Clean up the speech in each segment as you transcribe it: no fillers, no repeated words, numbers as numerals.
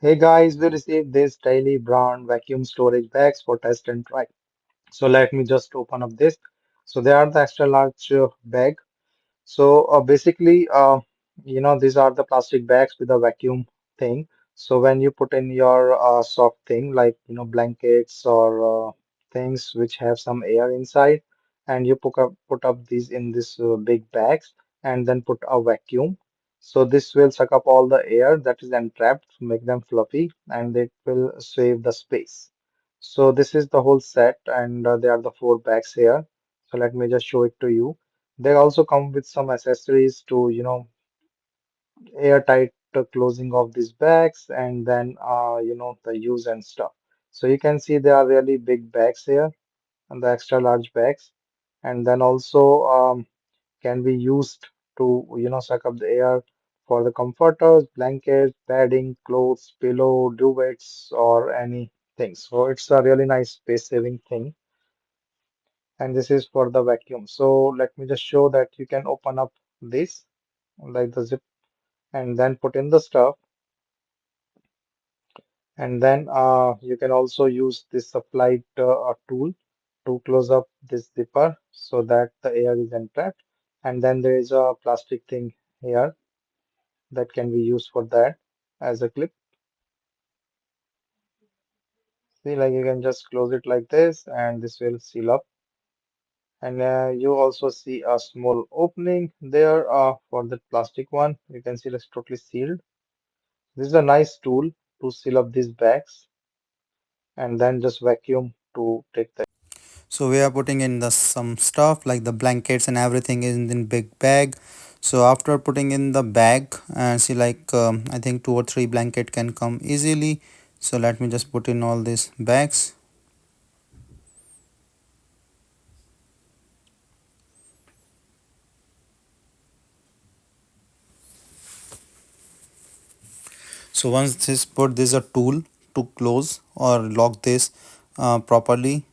Hey guys, we received this daily brand vacuum storage bags for test and try. So let me just open up this. So they are the extra large bag. So basically, these are the plastic bags with a vacuum thing. So when you put in your soft thing like blankets or things which have some air inside, and you put up these in this big bags and then put a vacuum. So this will suck up all the air that is entrapped, make them fluffy, and it will save the space. So this is the whole set, and there are the four bags here. So let me just show it to you. They also come with some accessories to, airtight closing of these bags and then, the use and stuff. So you can see there are really big bags here and the extra large bags. And then also can be used to, suck up the air for the comforters, blankets, bedding, clothes, pillow, duvets, or anything. So it's a really nice space saving thing. And this is for the vacuum. So let me just show that you can open up this like the zip and then put in the stuff, and then you can also use this supplied tool to close up this zipper so that the air is entrapped, and then there is a plastic thing here that can be used for that as a clip. See, like you can just close it like this and this will seal up, and you also see a small opening there for the plastic one. You can see it's totally sealed. This is a nice tool to seal up these bags and then just vacuum to take the. So we are putting in the some stuff like the blankets and everything is in big bag. So after putting in the bag and see like I think two or three blanket can come easily. So let me just put in all these bags. So once this put, this is a tool to close or lock this properly.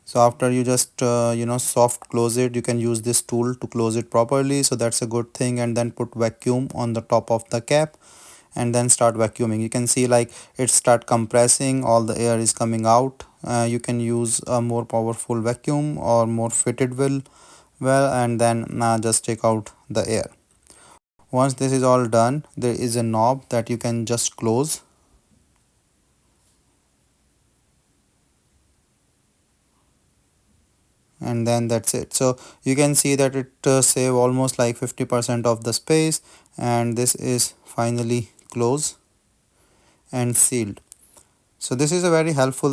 So after you just soft close it, you can use this tool to close it properly. So that's a good thing. And then put vacuum on the top of the cap and then start vacuuming. You can see like it start compressing, all the air is coming out. You can use a more powerful vacuum or more fitted well, and then just take out the air. Once this is all done, there is a knob that you can just close, and then that's it. So you can see that it save almost like 50% of the space, and this is finally closed and sealed. So this is a very helpful